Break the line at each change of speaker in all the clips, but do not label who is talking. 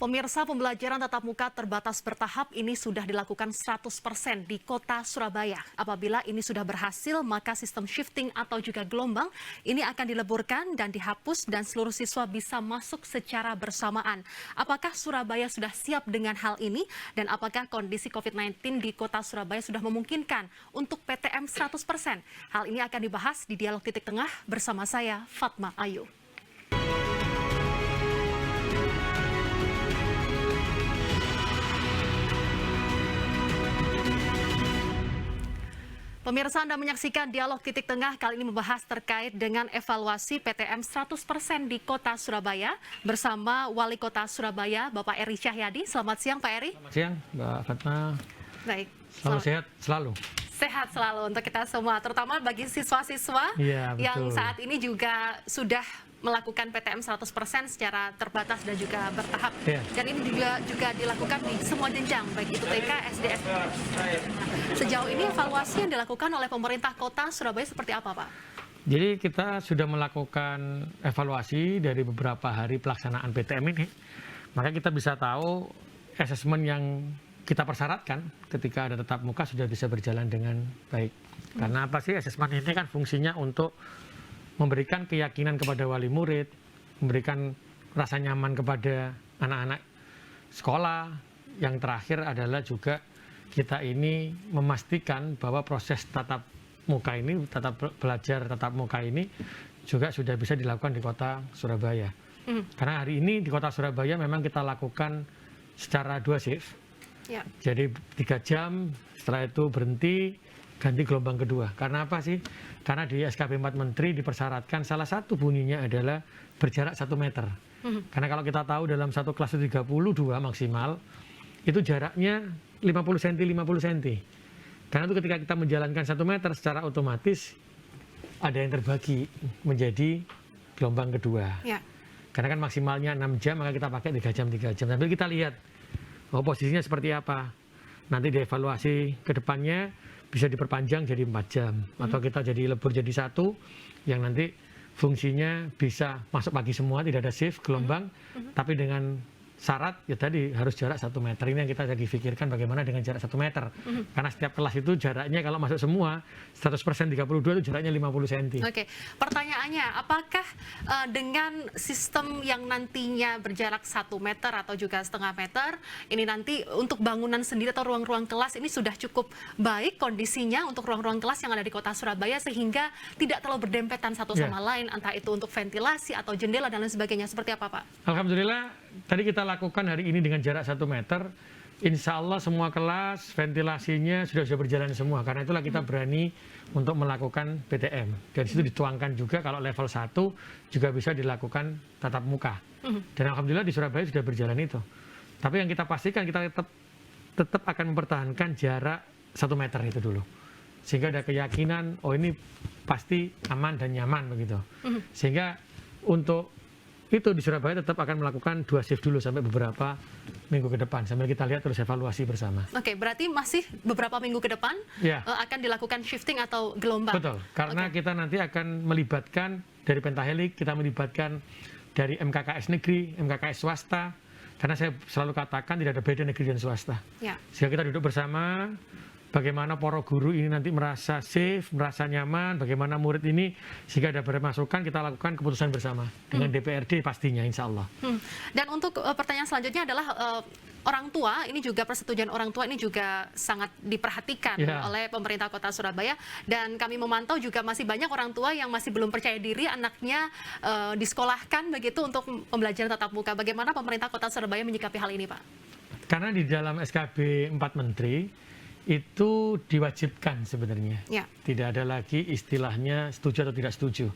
Pemirsa, pembelajaran tatap muka terbatas bertahap ini sudah dilakukan 100% di kota Surabaya. Apabila ini sudah berhasil, maka sistem shifting atau juga gelombang ini akan dileburkan dan dihapus dan seluruh siswa bisa masuk secara bersamaan. Apakah Surabaya sudah siap dengan hal ini? Dan apakah kondisi COVID-19 di kota Surabaya sudah memungkinkan untuk PTM 100%? Hal ini akan dibahas di Dialog Titik Tengah bersama saya, Fatma Ayu. Pemirsa, Anda menyaksikan Dialog Titik Tengah kali ini membahas terkait dengan evaluasi PTM 100% di Kota Surabaya bersama Wali Kota Surabaya, Bapak Eri Cahyadi. Selamat siang, Pak Eri.
Selamat siang, Mbak Fatma.
Baik.
Selamat sehat selalu.
Sehat selalu untuk kita semua, terutama bagi siswa-siswa yang saat ini juga sudah melakukan PTM 100% secara terbatas dan juga bertahap. Dan ini juga dilakukan di semua jenjang, baik itu TK, SD, SMP. Sejauh ini evaluasi yang dilakukan oleh pemerintah kota Surabaya seperti apa, Pak?
Jadi kita sudah melakukan evaluasi dari beberapa hari pelaksanaan PTM ini. Maka kita bisa tahu asesmen yang kita persyaratkan ketika ada tatap muka sudah bisa berjalan dengan baik. Karena apa sih, asesmen ini kan fungsinya untuk memberikan keyakinan kepada wali murid, memberikan rasa nyaman kepada anak-anak sekolah. Yang terakhir adalah juga kita ini memastikan bahwa proses tatap muka ini, tatap belajar tatap muka ini juga sudah bisa dilakukan di kota Surabaya. Karena hari ini di kota Surabaya memang kita lakukan secara 2 shift. Jadi 3 jam, setelah itu berhenti, ganti gelombang kedua. Karena apa sih? Karena di SKP 4 Menteri dipersyaratkan salah satu bunyinya adalah berjarak 1 meter. Karena kalau kita tahu dalam satu kelas itu 32 maksimal, itu jaraknya 50 cm, 50 cm. Karena itu ketika kita menjalankan 1 meter secara otomatis ada yang terbagi menjadi gelombang kedua. Karena kan maksimalnya 6 jam, maka kita pakai 3 jam, 3 jam. Tapi kita lihat posisinya seperti apa. Nanti dievaluasi ke depannya bisa diperpanjang jadi 4 jam. Atau kita jadi lebur jadi 1 yang nanti fungsinya bisa masuk pagi semua, tidak ada shift, gelombang. Tapi dengan syarat ya tadi harus jarak 1 meter. Ini yang kita lagi pikirkan bagaimana dengan jarak 1 meter. Karena setiap kelas itu jaraknya kalau masuk semua 100% 32 itu jaraknya 50 cm.
Oke, pertanyaannya apakah dengan sistem yang nantinya berjarak 1 meter atau juga setengah meter, ini nanti untuk bangunan sendiri atau ruang-ruang kelas ini sudah cukup baik kondisinya untuk ruang-ruang kelas yang ada di kota Surabaya sehingga tidak terlalu berdempetan satu sama lain, entah itu untuk ventilasi atau jendela dan lain sebagainya. Seperti apa, Pak?
Alhamdulillah, tadi kita lakukan hari ini dengan jarak 1 meter. Insya Allah semua kelas ventilasinya sudah berjalan semua. Karena itulah kita berani untuk melakukan PTM. Dan situ dituangkan juga kalau level 1 juga bisa dilakukan tatap muka. Dan alhamdulillah di Surabaya sudah berjalan itu. Tapi yang kita pastikan kita tetap akan mempertahankan jarak 1 meter itu dulu. Sehingga ada keyakinan, oh ini pasti aman dan nyaman begitu. Sehingga untuk itu di Surabaya tetap akan melakukan 2 shift dulu sampai beberapa minggu ke depan sambil kita lihat terus evaluasi bersama. Oke,
berarti masih beberapa minggu ke depan akan dilakukan shifting atau gelombang.
Betul, karena kita nanti akan melibatkan dari Pentahelik, kita melibatkan dari MKKS negeri, MKKS swasta. Karena saya selalu katakan tidak ada beda negeri dan swasta. Sehingga kita duduk bersama. Bagaimana para guru ini nanti merasa safe, merasa nyaman, bagaimana murid ini sehingga ada bermasukan, kita lakukan keputusan bersama dengan DPRD pastinya insya Allah.
Dan untuk pertanyaan selanjutnya adalah orang tua, ini juga persetujuan orang tua ini juga sangat diperhatikan oleh pemerintah kota Surabaya. Dan kami memantau juga masih banyak orang tua yang masih belum percaya diri anaknya disekolahkan begitu untuk pembelajaran tatap muka. Bagaimana pemerintah kota Surabaya menyikapi hal ini, Pak?
Karena di dalam SKB 4 Menteri, itu diwajibkan sebenarnya. Tidak ada lagi istilahnya setuju atau tidak setuju.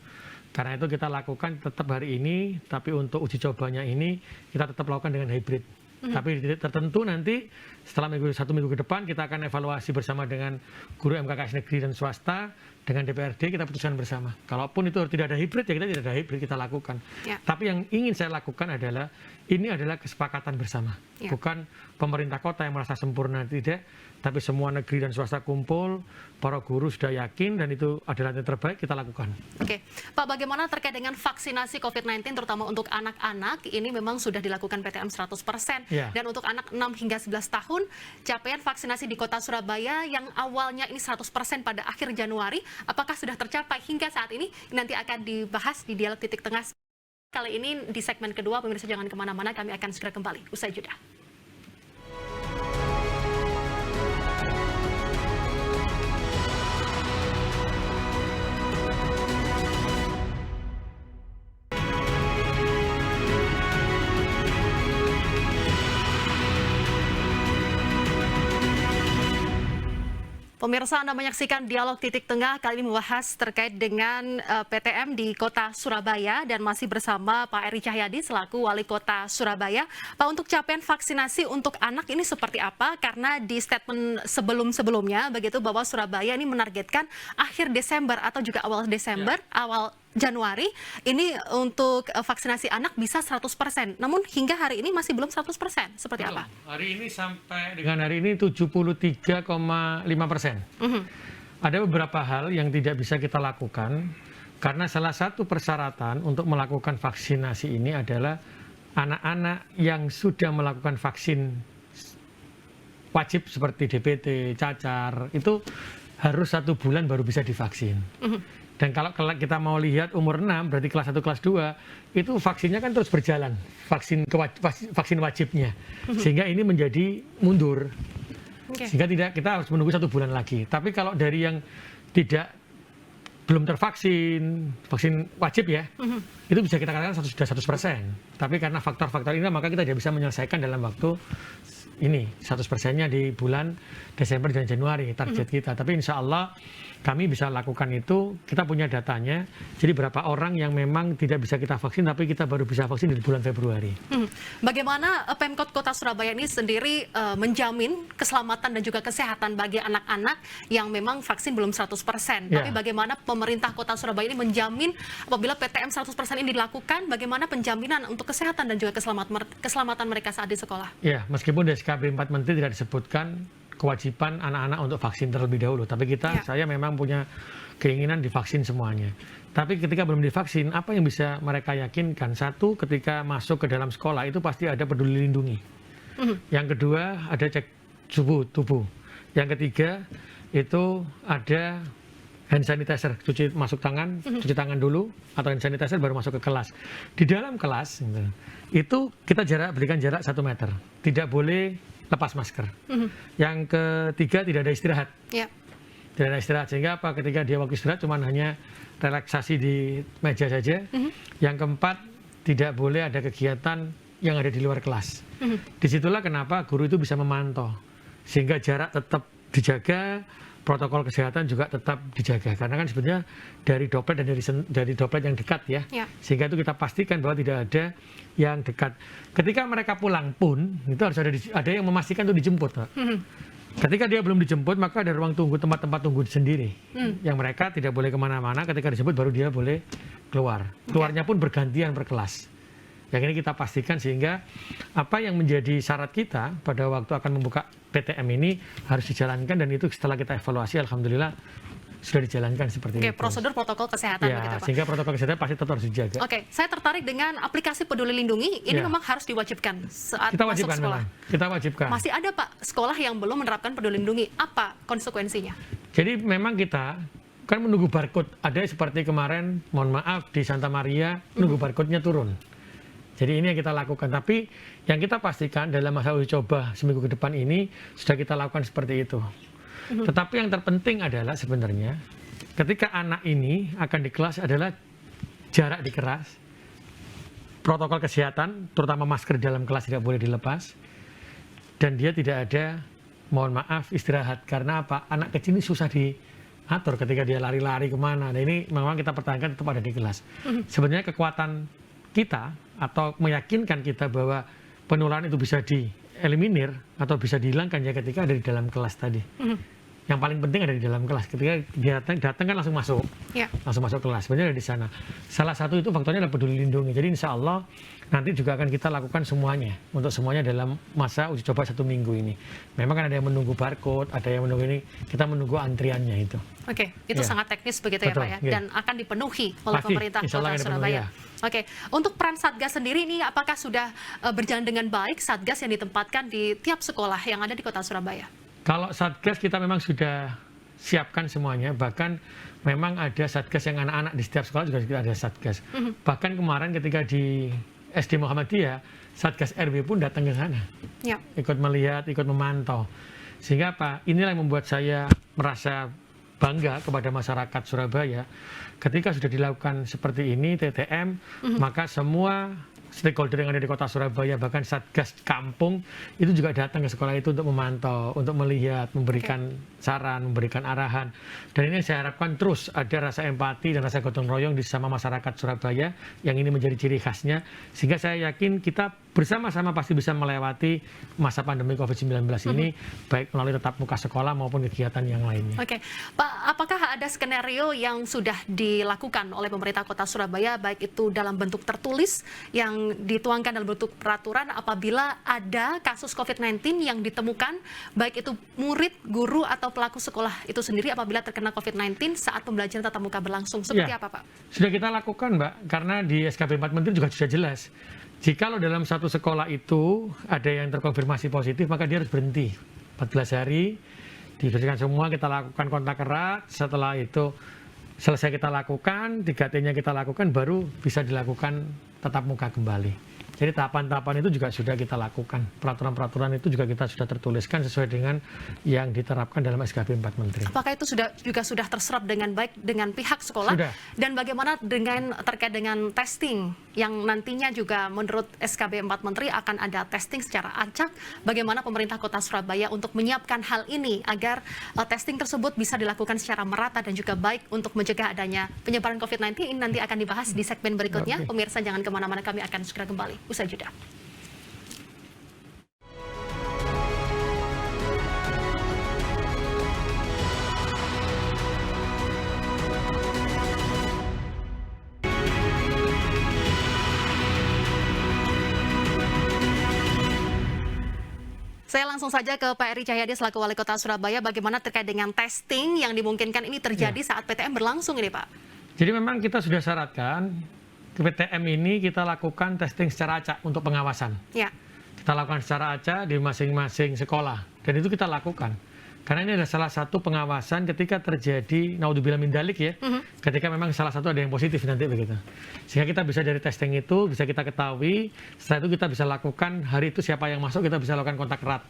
Karena itu kita lakukan tetap hari ini, tapi untuk uji cobanya ini kita tetap lakukan dengan hybrid. Tapi tertentu nanti setelah 1 minggu ke depan kita akan evaluasi bersama dengan guru MKKS negeri dan swasta dengan DPRD kita putuskan bersama. Kalaupun itu tidak ada hibrid, ya kita tidak ada hibrid, kita lakukan.
Ya.
Tapi yang ingin saya lakukan adalah, ini adalah kesepakatan bersama.
Ya.
Bukan pemerintah kota yang merasa sempurna, tidak. Tapi semua negeri dan swasta kumpul, para guru sudah yakin, dan itu adalah yang terbaik, kita lakukan.
Oke, Pak, bagaimana terkait dengan vaksinasi COVID-19, terutama untuk anak-anak, ini memang sudah dilakukan PTM 100%.
Ya.
Dan untuk anak 6 hingga 11 tahun, capaian vaksinasi di kota Surabaya yang awalnya ini 100% pada akhir Januari, apakah sudah tercapai hingga saat ini? Nanti akan dibahas di Dialog Titik Tengah. Kali ini di segmen kedua, pemirsa jangan kemana-mana, kami akan segera kembali. Usai jeda. Pemirsa, Anda menyaksikan Dialog Titik Tengah, kali ini membahas terkait dengan PTM di kota Surabaya dan masih bersama Pak Eri Cahyadi selaku Wali Kota Surabaya. Pak, untuk capaian vaksinasi untuk anak ini seperti apa? Karena di statement sebelum-sebelumnya begitu bahwa Surabaya ini menargetkan akhir Desember atau juga awal Desember, awal Januari, ini untuk vaksinasi anak bisa 100%. Namun hingga hari ini masih belum 100%. Seperti apa?
Hari ini sampai dengan hari ini 73,5%. Ada beberapa hal yang tidak bisa kita lakukan, karena salah satu persyaratan untuk melakukan vaksinasi ini adalah anak-anak yang sudah melakukan vaksin wajib seperti DPT, cacar, itu harus 1 bulan baru bisa divaksin. Dan kalau kita mau lihat umur 6, berarti kelas 1, kelas 2, itu vaksinnya kan terus berjalan, vaksin wajibnya. Sehingga ini menjadi mundur. Sehingga kita harus menunggu 1 bulan lagi. Tapi kalau dari yang belum tervaksin, vaksin wajib ya, itu bisa kita katakan sudah 100%. Tapi karena faktor-faktor ini, maka kita tidak bisa menyelesaikan dalam waktu ini 100%-nya di bulan Desember dan Januari target kita. Tapi insya Allah kami bisa lakukan itu, kita punya datanya. Jadi berapa orang yang memang tidak bisa kita vaksin, tapi kita baru bisa vaksin di bulan Februari.
Bagaimana Pemkot Kota Surabaya ini sendiri menjamin keselamatan dan juga kesehatan bagi anak-anak yang memang vaksin belum 100%.
Ya.
Tapi bagaimana pemerintah Kota Surabaya ini menjamin apabila PTM 100% ini dilakukan, bagaimana penjaminan untuk kesehatan dan juga keselamatan mereka saat di sekolah?
Ya, meskipun di SKB 4 Menteri tidak disebutkan kewajiban anak-anak untuk vaksin terlebih dahulu. Tapi saya memang punya keinginan divaksin semuanya. Tapi ketika belum divaksin, apa yang bisa mereka yakinkan? Satu, ketika masuk ke dalam sekolah itu pasti ada peduli lindungi. Yang kedua, ada cek suhu tubuh. Yang ketiga, itu ada hand sanitizer, cuci tangan dulu, atau hand sanitizer baru masuk ke kelas. Di dalam kelas, itu kita berikan jarak 1 meter. Tidak boleh lepas masker. Yang ketiga, tidak ada istirahat.
Ya.
Tidak ada istirahat, sehingga apa? Ketika dia waktu istirahat cuma hanya relaksasi di meja saja. Yang keempat, tidak boleh ada kegiatan yang ada di luar kelas. Disitulah kenapa guru itu bisa memantau, sehingga jarak tetap dijaga, protokol kesehatan juga tetap dijaga. Karena kan sebenarnya dari droplet dan dari droplet yang dekat ya. Sehingga itu kita pastikan bahwa tidak ada yang dekat. Ketika mereka pulang pun, itu harus ada yang memastikan itu dijemput, Pak. Ketika dia belum dijemput, maka ada ruang tunggu, tempat-tempat tunggu sendiri. Yang mereka tidak boleh kemana-mana, ketika dijemput baru dia boleh keluar. Keluarnya pun bergantian per kelas. Yang ini kita pastikan, sehingga apa yang menjadi syarat kita pada waktu akan membuka PTM ini harus dijalankan, dan itu setelah kita evaluasi, alhamdulillah sudah dijalankan seperti itu.
Prosedur protokol kesehatan
ya,
begitu, Pak.
Sehingga protokol kesehatan pasti tetap harus dijaga.
Saya tertarik dengan aplikasi Peduli Lindungi. Ini memang harus diwajibkan saat
kita
masuk sekolah.
Kita wajibkan.
Masih ada, Pak, sekolah yang belum menerapkan Peduli Lindungi. Apa konsekuensinya?
Jadi memang kita kan menunggu barcode. Ada seperti kemarin, mohon maaf, di Santa Maria, menunggu barcode-nya turun. Jadi ini yang kita lakukan. Tapi yang kita pastikan dalam masa uji coba seminggu ke depan ini sudah kita lakukan seperti itu. Tetapi yang terpenting adalah sebenarnya ketika anak ini akan di kelas adalah jarak di kelas, protokol kesehatan, terutama masker di dalam kelas tidak boleh dilepas, dan dia tidak ada, mohon maaf, istirahat. Karena apa? Anak kecil ini susah diatur ketika dia lari-lari kemana. Nah ini memang kita pertahankan tetap ada di kelas. Sebenarnya kekuatan kita atau meyakinkan kita bahwa penularan itu bisa dieliminir atau bisa dihilangkan ya ketika ada di dalam kelas tadi. yang paling penting ada di dalam kelas. Ketika dia datang kan langsung masuk,
Ya.
langsung masuk kelas. Sebenarnya ada di sana. Salah satu itu faktornya adalah peduli lindungi. Jadi insya Allah nanti juga akan kita lakukan semuanya, untuk semuanya dalam masa uji coba 1 minggu ini. Memang kan ada yang menunggu barcode, ada yang menunggu ini, kita menunggu antriannya itu.
Oke, itu
Ya.
sangat teknis begitu ya
Betul,
Pak ya,
ya.
dan akan dipenuhi oleh
Pasti,
pemerintah
insya Allah
Kota
akan dipenuhi,
Surabaya.
ya.
Oke, untuk peran Satgas sendiri ini apakah sudah berjalan dengan baik Satgas yang ditempatkan di tiap sekolah yang ada di Kota Surabaya?
Kalau Satgas kita memang sudah siapkan semuanya, bahkan memang ada Satgas yang anak-anak di setiap sekolah juga ada Satgas. Bahkan kemarin ketika di SD Muhammadiyah, Satgas RW pun datang ke sana,
Ya.
ikut melihat, ikut memantau. Sehingga apa? Inilah yang membuat saya merasa bangga kepada masyarakat Surabaya. Ketika sudah dilakukan seperti ini TTM, maka semua stakeholder yang ada di Kota Surabaya, bahkan Satgas kampung itu juga datang ke sekolah itu untuk memantau, untuk melihat, memberikan saran, memberikan arahan. Dan ini yang saya harapkan terus ada rasa empati dan rasa gotong royong di sesama masyarakat Surabaya, yang ini menjadi ciri khasnya, sehingga saya yakin kita bersama-sama pasti bisa melewati masa pandemi COVID-19 ini, baik melalui tatap muka sekolah maupun kegiatan yang lainnya.
Oke, Pak, apakah ada skenario yang sudah dilakukan oleh pemerintah Kota Surabaya, baik itu dalam bentuk tertulis yang dituangkan dalam bentuk peraturan apabila ada kasus COVID-19 yang ditemukan, baik itu murid, guru, atau pelaku sekolah itu sendiri apabila terkena COVID-19 saat pembelajaran tatap muka berlangsung? Seperti
Ya,
apa, Pak?
sudah kita lakukan, Mbak, karena di SKB 4 Menteri juga sudah jelas. Jikalau dalam satu sekolah itu ada yang terkonfirmasi positif, maka dia harus berhenti 14 hari, diberikan semua, kita lakukan kontak erat. Setelah itu selesai kita lakukan, 3T-nya kita lakukan, baru bisa dilakukan tatap muka kembali. Jadi tahapan-tahapan itu juga sudah kita lakukan. Peraturan-peraturan itu juga kita sudah tertuliskan sesuai dengan yang diterapkan dalam SKB 4 Menteri.
Apakah itu juga sudah terserap dengan baik dengan pihak sekolah?
Sudah.
Dan bagaimana terkait dengan testing yang nantinya juga menurut SKB 4 Menteri akan ada testing secara acak? Bagaimana pemerintah Kota Surabaya untuk menyiapkan hal ini agar testing tersebut bisa dilakukan secara merata dan juga baik untuk mencegah adanya penyebaran COVID-19? Ini nanti akan dibahas di segmen berikutnya.
Oke.
Pemirsa jangan kemana-mana, kami akan segera kembali usai jeda. Saya langsung saja ke Pak Eri Cahyadi selaku Wali Kota Surabaya. Bagaimana terkait dengan testing yang dimungkinkan ini terjadi saat PTM berlangsung ini, Pak?
Jadi memang kita sudah syaratkan ke PTM ini kita lakukan testing secara acak untuk pengawasan.
Ya.
Kita lakukan secara acak di masing-masing sekolah, dan itu kita lakukan. Karena ini adalah salah satu pengawasan ketika terjadi naudzubillah min dzalik ya, ketika memang salah satu ada yang positif nanti begitu. Sehingga kita bisa dari testing itu bisa kita ketahui, setelah itu kita bisa lakukan hari itu siapa yang masuk, kita bisa lakukan kontak erat.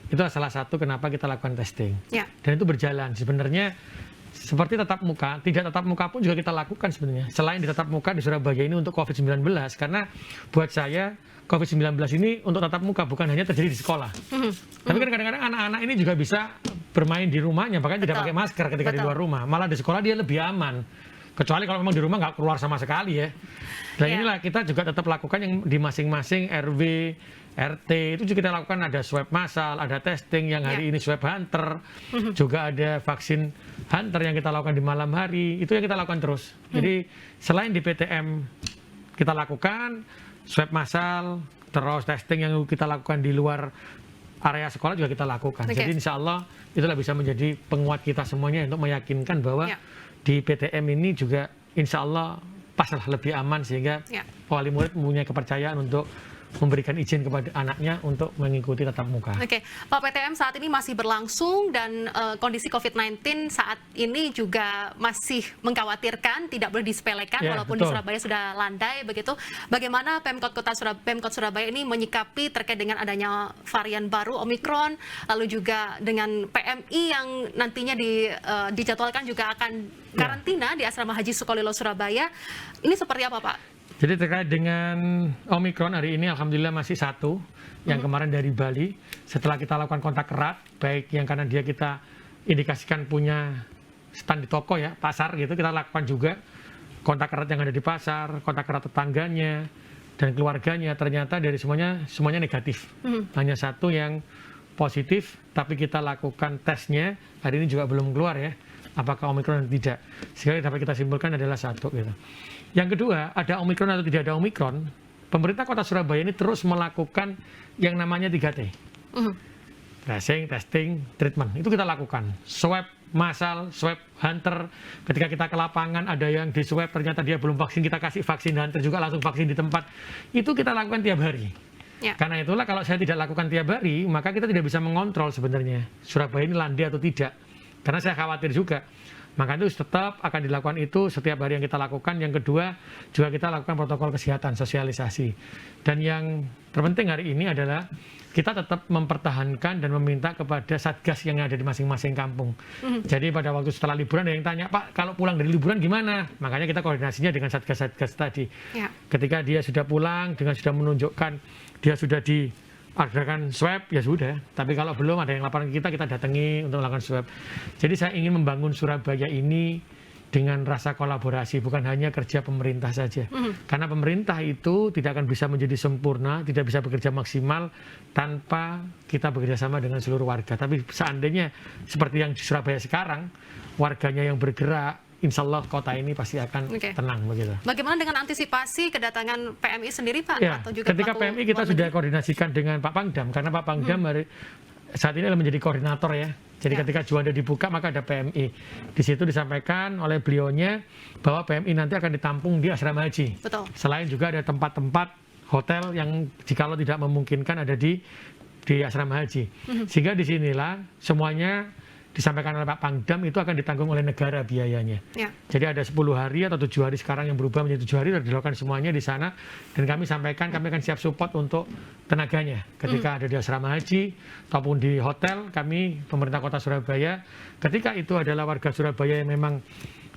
Itu salah satu kenapa kita lakukan testing.
Ya.
Dan itu berjalan. Sebenarnya seperti tatap muka, tidak tatap muka pun juga kita lakukan sebenarnya. Selain di tatap muka di Surabaya ini untuk COVID-19, karena buat saya COVID-19 ini untuk tatap muka bukan hanya terjadi di sekolah. Tapi kan kadang-kadang anak-anak ini juga bisa bermain di rumahnya, bahkan tidak pakai masker ketika di luar rumah. Malah di sekolah dia lebih aman. Kecuali kalau memang di rumah nggak keluar sama sekali ya. Dan inilah kita juga tetap lakukan yang di masing-masing RW, RT, itu juga kita lakukan ada swab massal, ada testing yang hari ini swab hunter, juga ada vaksin hunter yang kita lakukan di malam hari, itu yang kita lakukan terus. Jadi selain di PTM kita lakukan, swab massal, terus testing yang kita lakukan di luar area sekolah juga kita lakukan. Jadi insya Allah itulah bisa menjadi penguat kita semuanya untuk meyakinkan bahwa di PTM ini juga insya Allah paslah lebih aman sehingga wali murid mempunyai kepercayaan untuk memberikan izin kepada anaknya untuk mengikuti tatap muka.
Oke, Pak, PTM saat ini masih berlangsung dan kondisi COVID-19 saat ini juga masih mengkhawatirkan, tidak boleh disepelekan walaupun di Surabaya sudah landai begitu. Bagaimana Pemkot Surabaya ini menyikapi terkait dengan adanya varian baru Omikron, lalu juga dengan PMI yang nantinya dijadwalkan juga akan karantina di Asrama Haji Sukolilo Surabaya. Ini seperti apa, Pak?
Jadi terkait dengan Omikron hari ini alhamdulillah masih satu yang kemarin dari Bali. Setelah kita lakukan kontak erat, baik yang karena dia kita indikasikan punya stand di toko ya, pasar gitu, kita lakukan juga kontak erat yang ada di pasar, kontak erat tetangganya dan keluarganya, ternyata dari semuanya negatif. Hanya satu yang positif, tapi kita lakukan tesnya hari ini juga belum keluar ya, apakah Omikron atau tidak. Sehingga dapat kita simpulkan adalah satu gitu. Yang kedua, ada Omikron atau tidak ada Omikron, pemerintah Kota Surabaya ini terus melakukan yang namanya 3T. Tracing, testing, treatment. Itu kita lakukan. Swab massal, swab hunter. Ketika kita ke lapangan ada yang di swab ternyata dia belum vaksin, kita kasih vaksin hunter juga langsung vaksin di tempat. Itu kita lakukan tiap hari. Ya. Karena itulah kalau saya tidak lakukan tiap hari, maka kita tidak bisa mengontrol sebenarnya Surabaya ini landai atau tidak. Karena saya khawatir juga. Maka itu tetap akan dilakukan itu setiap hari yang kita lakukan. Yang kedua, juga kita lakukan protokol kesehatan, sosialisasi. Dan yang terpenting hari ini adalah kita tetap mempertahankan dan meminta kepada satgas yang ada di masing-masing kampung. Jadi pada waktu setelah liburan ada yang tanya, Pak, kalau pulang dari liburan gimana? Makanya kita koordinasinya dengan satgas-satgas tadi. Ya. Ketika dia sudah pulang, dengan sudah menunjukkan dia sudah diadakan swab, ya sudah. Tapi kalau belum ada yang laporan kita datangi untuk melakukan swab. Jadi saya ingin membangun Surabaya ini dengan rasa kolaborasi, bukan hanya kerja pemerintah saja. Karena pemerintah itu tidak akan bisa menjadi sempurna, tidak bisa bekerja maksimal tanpa kita bekerja sama dengan seluruh warga. Tapi seandainya seperti yang di Surabaya sekarang, warganya yang bergerak, insya Allah kota ini pasti akan tenang begitu.
Bagaimana dengan antisipasi kedatangan PMI sendiri, Pak?
Ya,
atau juga
ketika PMI kita sudah koordinasikan dengan Pak Pangdam, karena Pak Pangdam saat ini adalah menjadi koordinator ya. Jadi ketika Juanda dibuka maka ada PMI. Di situ disampaikan oleh beliaunya bahwa PMI nanti akan ditampung di asrama haji.
Betul.
Selain juga ada tempat-tempat hotel yang jikalau tidak memungkinkan ada di asrama haji. Sehingga disinilah semuanya disampaikan oleh Pak Pangdam itu akan ditanggung oleh negara biayanya. Ya. Jadi ada 10 hari atau 7 hari sekarang yang berubah menjadi 7 hari sudah dilakukan semuanya di sana. Dan kami sampaikan kami akan siap support untuk tenaganya. Ketika ada di asrama haji ataupun di hotel, kami pemerintah Kota Surabaya, ketika itu adalah warga Surabaya yang memang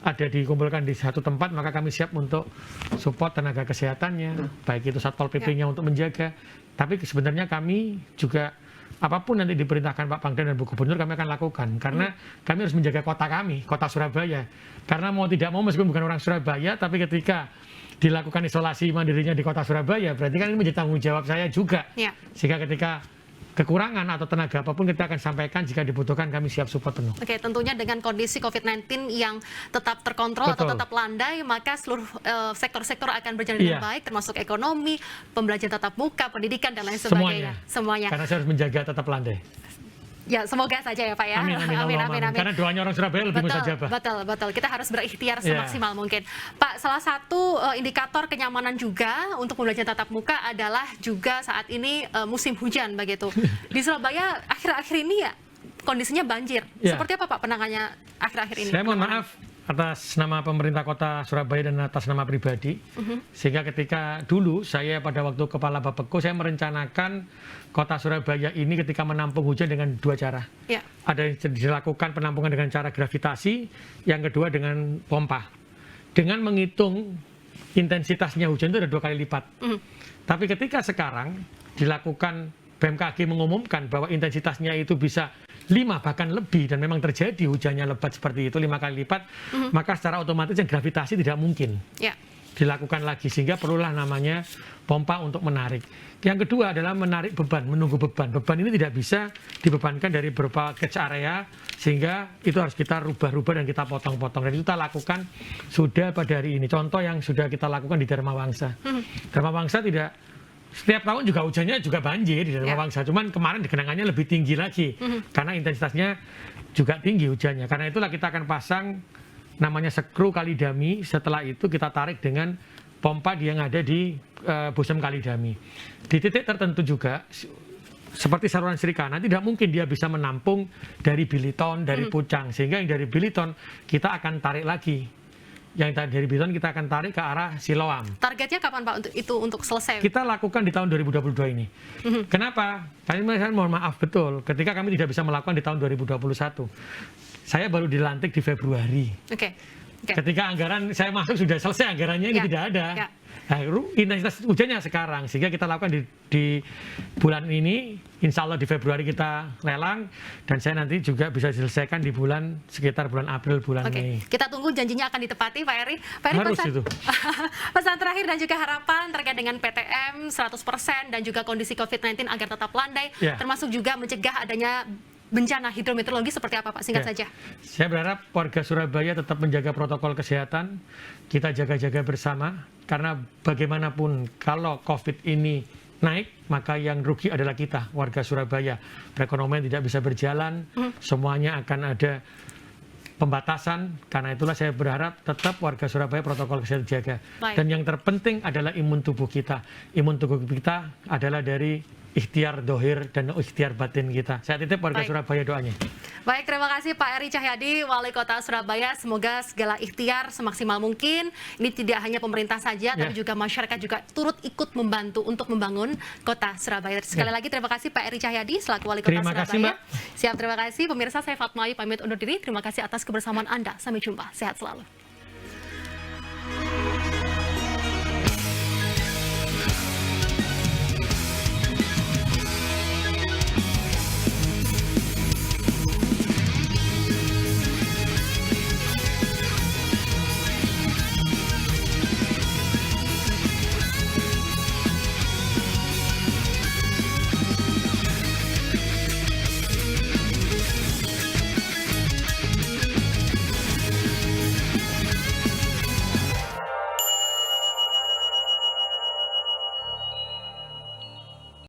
ada dikumpulkan di satu tempat, maka kami siap untuk support tenaga kesehatannya, baik itu Satpol PP-nya untuk menjaga. Tapi sebenarnya kami juga apapun nanti diperintahkan Pak Pangdam dan Bu Gubernur kami akan lakukan karena kami harus menjaga kota kami, kota Surabaya. Karena mau tidak mau meskipun bukan orang Surabaya, tapi ketika dilakukan isolasi mandirinya di kota Surabaya, berarti kan ini menjadi tanggung jawab saya juga. Ya. Sehingga ketika kekurangan atau tenaga apapun kita akan sampaikan, jika dibutuhkan kami siap support penuh.
Oke, tentunya dengan kondisi COVID-19 yang tetap terkontrol atau tetap landai, maka seluruh sektor-sektor akan berjalan dengan baik, termasuk ekonomi, pembelajaran tatap muka, pendidikan, dan lain sebagainya. Semuanya.
Karena saya harus menjaga tetap landai.
Ya, semoga saja ya Pak ya.
Amin. Karena doanya orang Surabaya lebih mustajabah.
Betul. Kita harus berikhtiar semaksimal mungkin. Pak, salah satu indikator kenyamanan juga untuk pembelajaran tatap muka adalah juga saat ini musim hujan begitu. Di Surabaya akhir-akhir ini ya kondisinya banjir. Seperti apa Pak penanganannya akhir-akhir ini?
Saya mohon maaf atas nama pemerintah Kota Surabaya dan atas nama pribadi. Sehingga ketika dulu saya pada waktu Kepala Bapeko, saya merencanakan Kota Surabaya ini ketika menampung hujan dengan 2 cara. Ya. Ada yang dilakukan penampungan dengan cara gravitasi, yang kedua dengan pompa. Dengan menghitung intensitasnya hujan itu ada 2 kali lipat. Tapi ketika sekarang dilakukan, BMKG mengumumkan bahwa intensitasnya itu bisa 5 bahkan lebih, dan memang terjadi hujannya lebat seperti itu 5 kali lipat, maka secara otomatis yang gravitasi tidak mungkin dilakukan lagi, sehingga perlulah namanya pompa untuk menarik. Yang kedua adalah menarik beban, menunggu beban. Beban ini tidak bisa dibebankan dari beberapa catch area, sehingga itu harus kita rubah-rubah dan kita potong-potong. Dan itu kita lakukan sudah pada hari ini. Contoh yang sudah kita lakukan di Dharma Wangsa. Dharma Wangsa tidak setiap tahun juga hujannya juga banjir di Dharma Wangsa. Cuman kemarin genangannya lebih tinggi lagi karena intensitasnya juga tinggi hujannya. Karena itulah kita akan pasang namanya skru Kalidami. Setelah itu kita tarik dengan pompa yang ada di Busem Kalidami. Di titik tertentu juga seperti saluran Srikana tidak mungkin dia bisa menampung dari Biliton, dari Pucang, sehingga yang dari Biliton kita akan tarik lagi. Yang dari Biliton kita akan tarik ke arah Siloam.
Targetnya kapan Pak untuk selesai?
Kita lakukan di tahun 2022 ini. Kenapa? Saya mohon maaf betul, ketika kami tidak bisa melakukan di tahun 2021. Saya baru dilantik di Februari. Ketika anggaran saya masuk sudah selesai anggarannya, ini tidak ada. Nah, intensitas hujannya sekarang, sehingga kita lakukan di bulan ini, insya Allah di Februari kita lelang, dan saya nanti juga bisa diselesaikan di sekitar bulan April, bulan Mei.
Kita tunggu janjinya akan ditepati, Pak Eri. Pak Eri,
Harus
pesan,
itu.
pesan terakhir dan juga harapan terkait dengan PTM 100% dan juga kondisi COVID-19 agar tetap landai, termasuk juga mencegah adanya bencana hidrometeorologi seperti apa, Pak? Singkat saja.
Saya berharap warga Surabaya tetap menjaga protokol kesehatan, kita jaga-jaga bersama, karena bagaimanapun kalau COVID ini naik, maka yang rugi adalah kita, warga Surabaya. Perekonomian tidak bisa berjalan, semuanya akan ada pembatasan, karena itulah saya berharap tetap warga Surabaya protokol kesehatan jaga. Dan yang terpenting adalah imun tubuh kita. Imun tubuh kita adalah dari ikhtiar dohir dan ikhtiar batin kita. Saya titip warga Surabaya doanya.
Baik, terima kasih Pak Eri Cahyadi, Wali Kota Surabaya. Semoga segala ikhtiar semaksimal mungkin. Ini tidak hanya pemerintah saja, tapi juga masyarakat juga turut ikut membantu untuk membangun Kota Surabaya. Sekali lagi terima kasih Pak Eri Cahyadi selaku Wali Kota
Terima
Surabaya.
Kasih, Mbak.
Siap, terima kasih. Pemirsa, saya Fatma Ayu pamit undur diri. Terima kasih atas kebersamaan Anda. Sampai jumpa. Sehat selalu.